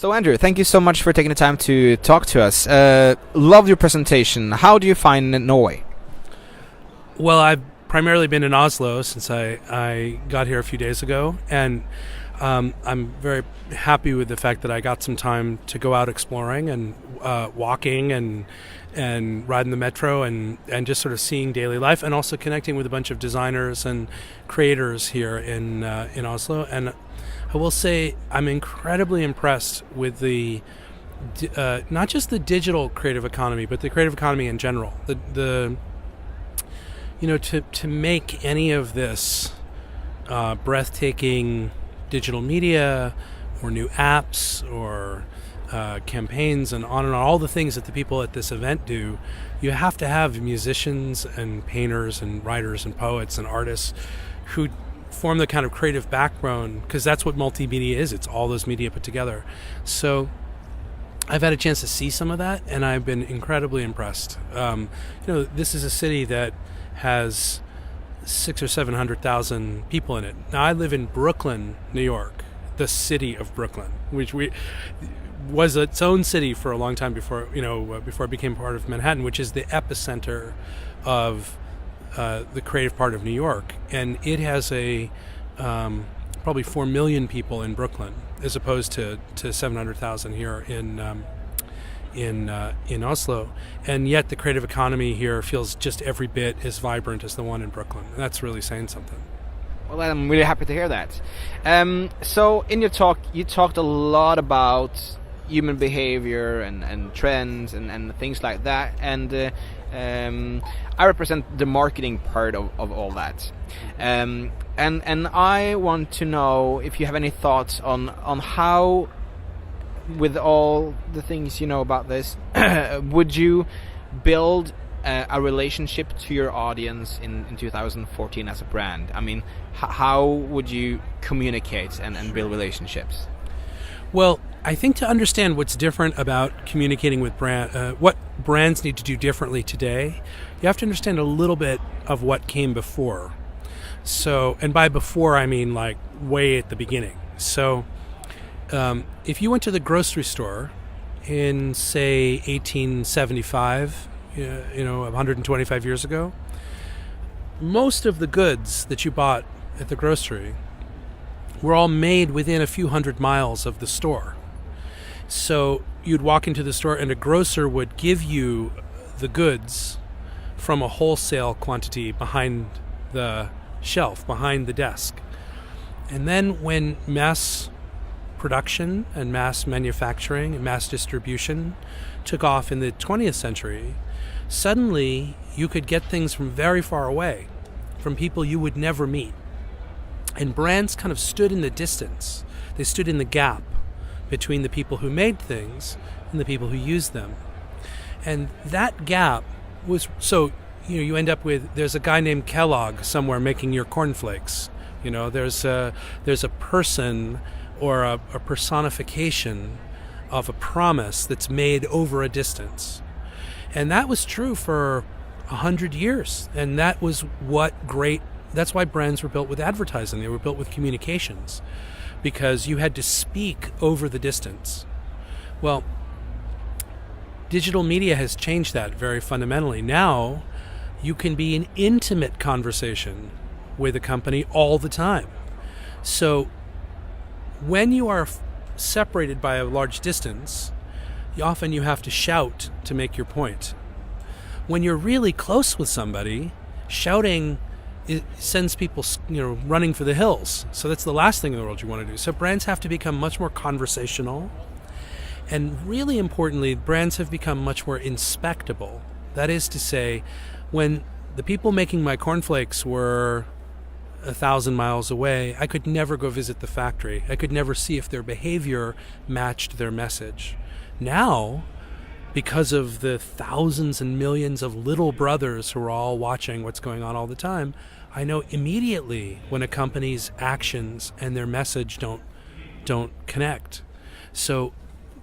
So Andrew, thank you so much for taking the time to talk to us. Love your presentation. How do you find Norway? Well, I've primarily been in Oslo since I got here a few days ago, and I'm very happy with the fact that I got some time to go out exploring and walking and riding the metro and just sort of seeing daily life, and also connecting with a bunch of designers and creators here in Oslo. And I will say I'm incredibly impressed with the not just the digital creative economy, but the creative economy in general. To make any of this breathtaking digital media or new apps or campaigns and on, all the things that the people at this event do, you have to have musicians and painters and writers and poets and artists who form the kind of creative backbone, because that's what multimedia is. It's all those media put together. So I've had a chance to see some of that, and I've been incredibly impressed. This is a city that has 600,000 or 700,000 people in it. Now, I live in Brooklyn, New York, the city of Brooklyn, which was its own city for a long time before it became part of Manhattan, which is the epicenter of the creative part of New York. And it has probably 4 million people in Brooklyn, as opposed to 700,000 here in Oslo, and yet the creative economy here feels just every bit as vibrant as the one in Brooklyn. That's really saying something. Well, I'm really happy to hear that. So in your talk, you talked a lot about human behavior and trends and things like that, and I represent the marketing part of all that. And I want to know if you have any thoughts on how, with all the things you know about this, would you build a relationship to your audience in 2014 as a brand? I mean, how would you communicate and build relationships? Well, I think to understand what's different about communicating with what brands need to do differently today, you have to understand a little bit of what came before. So, and by before I mean like way at the beginning. So, if you went to the grocery store in, say, 1875, 125 years ago, most of the goods that you bought at the grocery were all made within a few hundred miles of the store. So you'd walk into the store and a grocer would give you the goods from a wholesale quantity behind the shelf, behind the desk. And then when mass production and mass manufacturing and mass distribution took off in the 20th century, suddenly you could get things from very far away, from people you would never meet. And brands kind of stood in the distance. They stood in the gap between the people who made things and the people who used them. And that gap was, so you end up with, there's a guy named Kellogg somewhere making your cornflakes. There's a person or a personification of a promise that's made over a distance. And that was true for 100 years. And that was that's why brands were built with advertising. They were built with communications, because you had to speak over the distance. Well, digital media has changed that very fundamentally. Now, you can be in intimate conversation with a company all the time. So when you are separated by a large distance, often you have to shout to make your point. When you're really close with somebody, shouting sends people, running for the hills. So that's the last thing in the world you want to do. So brands have to become much more conversational. And really importantly, brands have become much more inspectable. That is to say, when the people making my cornflakes were 1,000 miles away, I could never go visit the factory. I could never see if their behavior matched their message. Now, because of the thousands and millions of little brothers who are all watching what's going on all the time, I know immediately when a company's actions and their message don't connect. So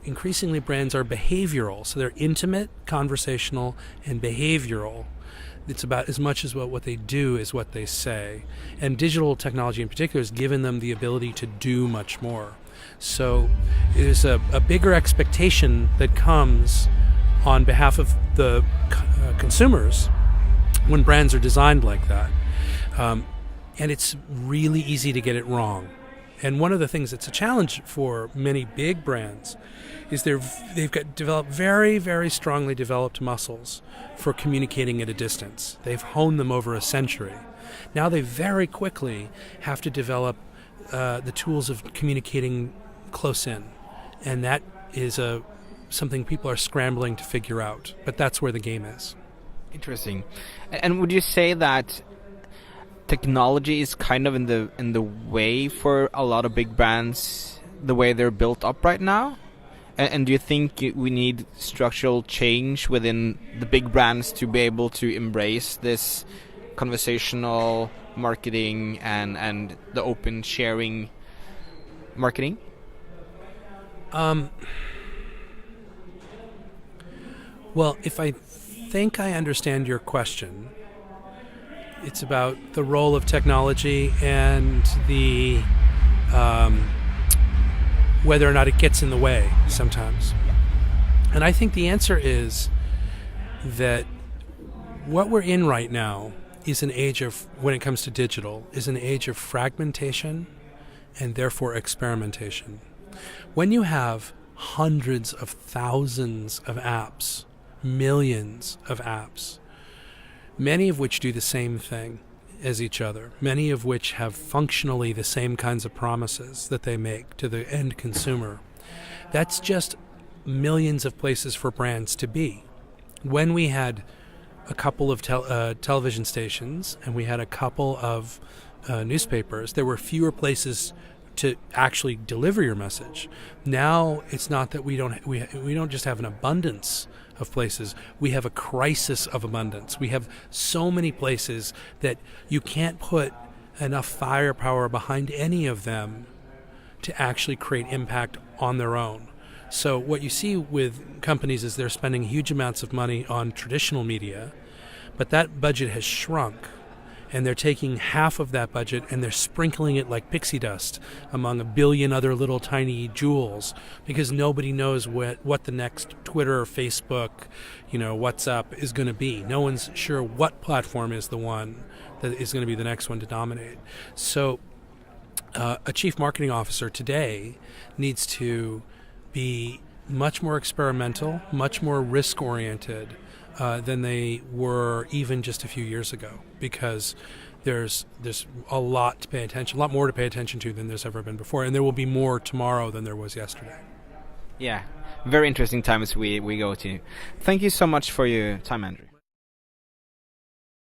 increasingly brands are behavioral. So they're intimate, conversational, and behavioral. It's about as much as what they do is what they say. And digital technology in particular has given them the ability to do much more. So there's a bigger expectation that comes on behalf of the consumers when brands are designed like that. And it's really easy to get it wrong. And one of the things that's a challenge for many big brands is they've developed very, very strongly developed muscles for communicating at a distance. They've honed them over a century. Now they very quickly have to develop the tools of communicating close in. And that is something people are scrambling to figure out. But that's where the game is. Interesting. And would you say that technology is kind of in the way for a lot of big brands, the way they're built up right now? And do you think we need structural change within the big brands to be able to embrace this conversational marketing and the open sharing marketing? Well, if I think I understand your question, it's about the role of technology and the whether or not it gets in the way sometimes. And I think the answer is that what we're in right now is an age of, when it comes to digital, is an age of fragmentation and therefore experimentation. When you have hundreds of thousands of apps, millions of apps, many of which do the same thing as each other, many of which have functionally the same kinds of promises that they make to the end consumer, that's just millions of places for brands to be. When we had a couple of television stations and we had a couple of newspapers, there were fewer places to actually deliver your message. Now it's not that we don't just have an abundance of places, we have a crisis of abundance. We have so many places that you can't put enough firepower behind any of them to actually create impact on their own. So what you see with companies is they're spending huge amounts of money on traditional media, but that budget has shrunk. And they're taking half of that budget and they're sprinkling it like pixie dust among a billion other little tiny jewels, because nobody knows what the next Twitter or Facebook, WhatsApp is going to be. No one's sure what platform is the one that is going to be the next one to dominate. So a chief marketing officer today needs to be much more experimental, much more risk-oriented than they were even just a few years ago, because there's a lot to pay attention, a lot more to pay attention to than there's ever been before, and there will be more tomorrow than there was yesterday. Yeah, very interesting times we go to. Thank you so much for your time, Andrew.